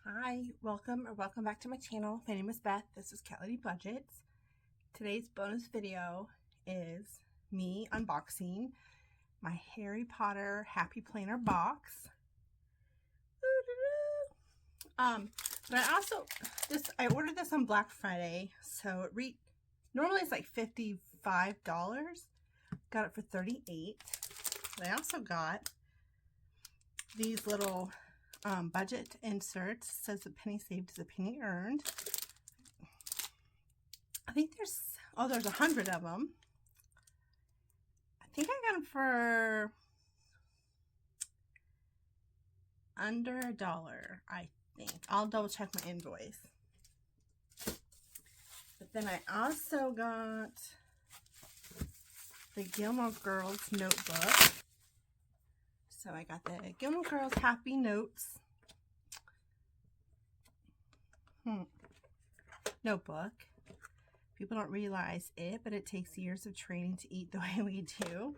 Hi, welcome back to my channel. My name is Beth. This is Kelly Budgets. Today's bonus video is me unboxing my Harry Potter Happy Planner box. But I ordered this on Black Friday, so normally it's like $55. Got it for $38. But I also got these little budget inserts. It says a penny saved is a penny earned. I think there's 100 of them. I think I got them for under $1, I think. I'll double check my invoice. But then I also got the Gilmore Girls notebook. So I got the Gilmore Girls Happy Notes notebook. People don't realize it, but it takes years of training to eat the way we do.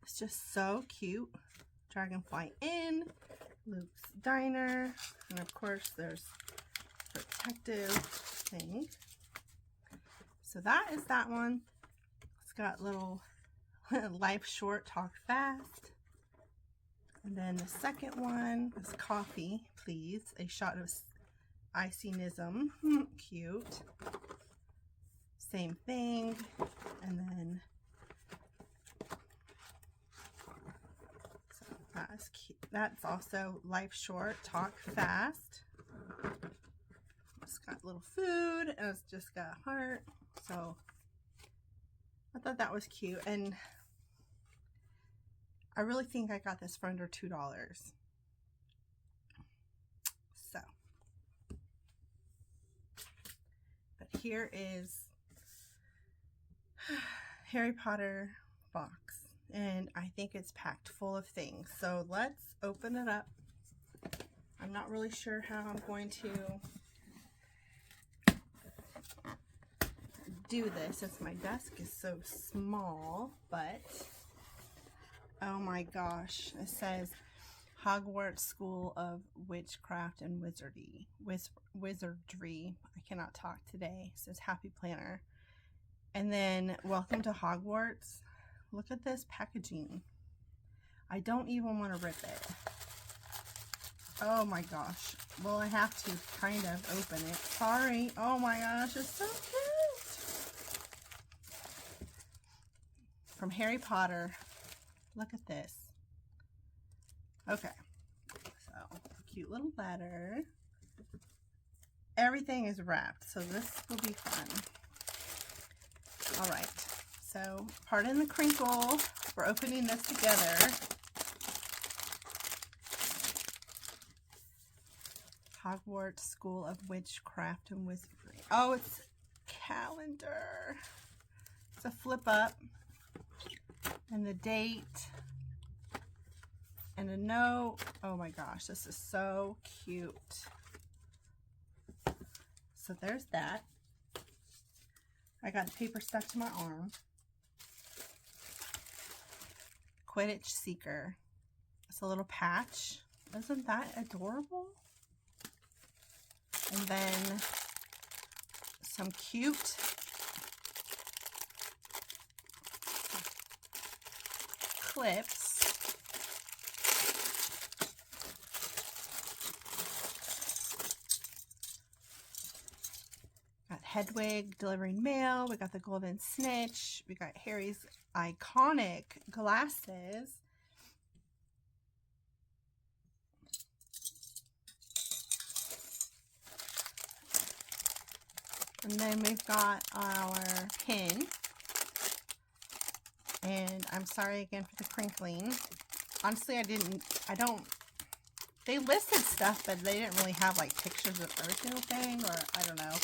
It's just so cute. Dragonfly Inn, Luke's Diner, and of course there's protective thing. So that is that one. It's got little life short, talk fast. And then the second one is coffee, please. A shot of icynism. Cute. Same thing. And then so that is cute. That's also life short, talk fast. It's got little food and it's just got a heart. So I thought that was cute, and I really think I got this for under $2. So, but here is Harry Potter box, and I think it's packed full of things. So let's open it up. I'm not really sure how I'm going to do this since my desk is so small, but oh my gosh, it says Hogwarts School of Witchcraft and Wizardry. I cannot talk today. It says Happy Planner. And then Welcome to Hogwarts. Look at this packaging. I don't even want to rip it. Oh my gosh. Well, I have to kind of open it. Sorry. Oh my gosh, it's so cute. From Harry Potter. Look at this. Okay, so cute little letter. Everything is wrapped, so this will be fun. All right, so pardon the crinkle. We're opening this together. Hogwarts School of Witchcraft and Wizardry. Oh, it's calendar. It's a flip up. And the date. And a note. Oh my gosh, this is so cute. So there's that. I got paper stuck to my arm. Quidditch Seeker. It's a little patch. Isn't that adorable? And then some cute clips. Got Hedwig delivering mail. We got the golden snitch. We got Harry's iconic glasses. And then we've got our pin. And I'm sorry again for the crinkling. Honestly, they listed stuff, but they didn't really have like pictures of every single thing, or I don't know.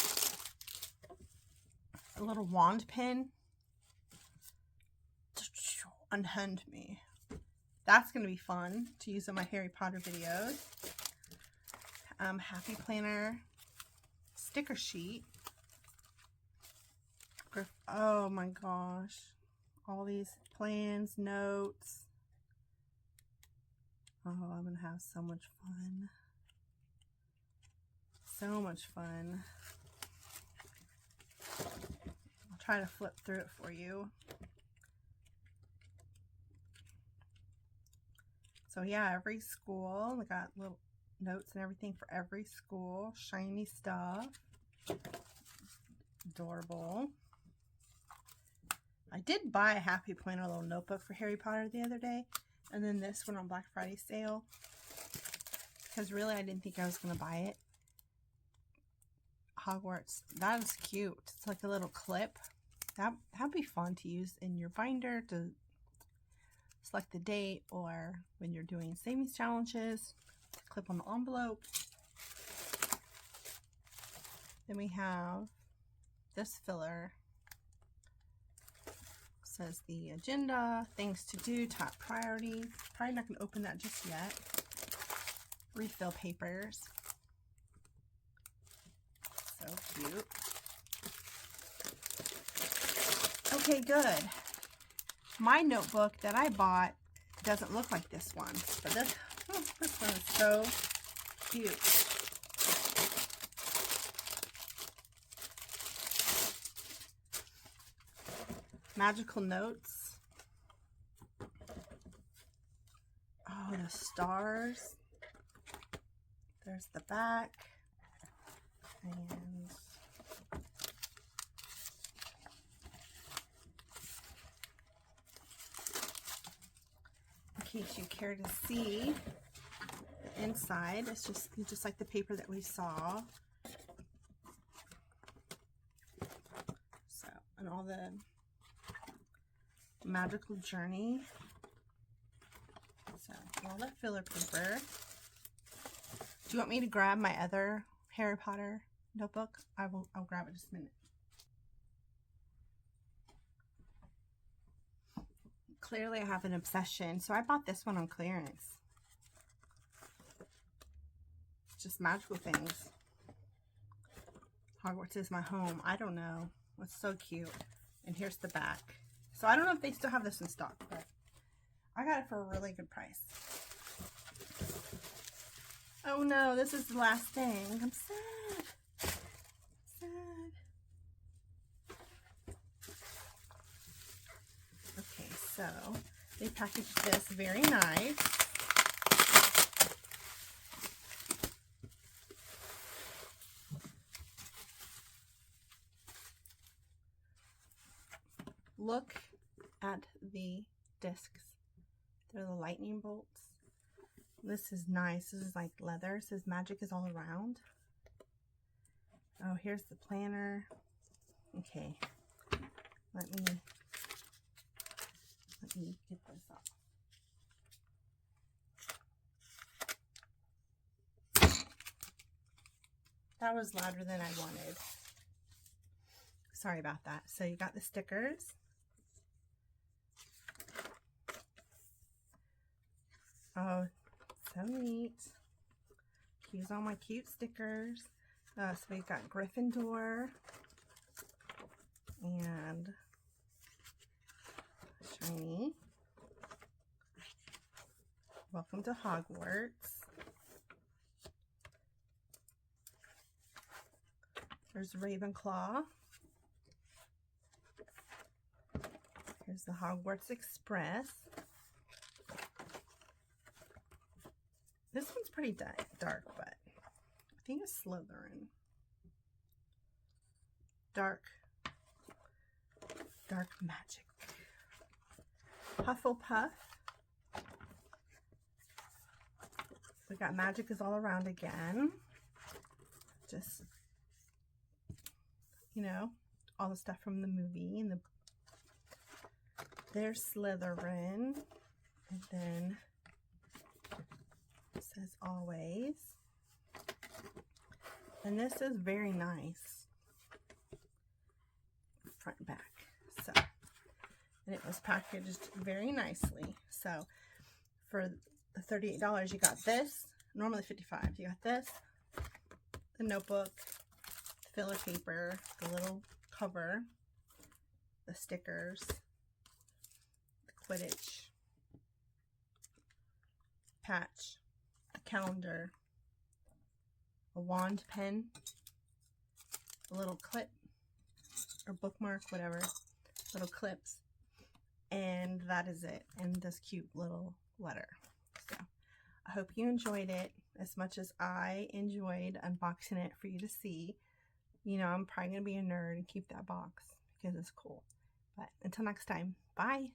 A little wand pin. Unhand me. That's going to be fun to use in my Harry Potter videos. Happy Planner sticker sheet. Oh my gosh. All these plans, notes. Oh, I'm going to have so much fun. so much fun. I'll try to flip through it for you. So yeah, every school, we got little notes and everything for every school. Shiny stuff. Adorable. I did buy a Happy Planner little notebook for Harry Potter the other day. And then this one on Black Friday sale. Because really I didn't think I was going to buy it. Hogwarts. That is cute. It's like a little clip. That'd be fun to use in your binder to select the date, or when you're doing savings challenges, clip on the envelope. Then we have this filler. Says the agenda, things to do, top priorities. Probably not going to open that just yet. Refill papers. So cute. Okay, good. My notebook that I bought doesn't look like this one, but this one is so cute. Magical notes. Oh, the stars. There's the back. And in case you care to see the inside, it's just like the paper that we saw. So, and all the magical journey. So, all that filler paper. Do you want me to grab my other Harry Potter notebook? I'll grab it just a minute. Clearly I have an obsession, so I bought this one on clearance. It's just magical things. Hogwarts is my home. I don't know. It's so cute. And here's the back. So I don't know if they still have this in stock, but I got it for a really good price. Oh no, this is the last thing. I'm sad. Sad. Okay, so they packaged this very nice. Look at the discs. They're the lightning bolts. This is nice. This is like leather. It says magic is all around. Oh, here's the planner. Okay. Let me get this off. That was louder than I wanted. Sorry about that. So you got the stickers. Oh, so neat. Use all my cute stickers. So we've got Gryffindor and shiny. Welcome to Hogwarts. There's Ravenclaw. Here's the Hogwarts Express. This one's pretty dark, but I think it's Slytherin. Dark magic. Hufflepuff. We got magic is all around again. Just, you know, all the stuff from the movie. And there's Slytherin. And then it says always. And this is very nice. Front and back. So, and it was packaged very nicely. So for the $38 you got this, normally $55. You got this, the notebook, the filler paper, the little cover, the stickers, the Quidditch patch, a calendar, a wand pen, a little clip or bookmark, whatever, little clips, and that is it, and this cute little letter. So I hope you enjoyed it as much as I enjoyed unboxing it for you to see. You know, I'm probably gonna be a nerd and keep that box because it's cool. But until next time, bye.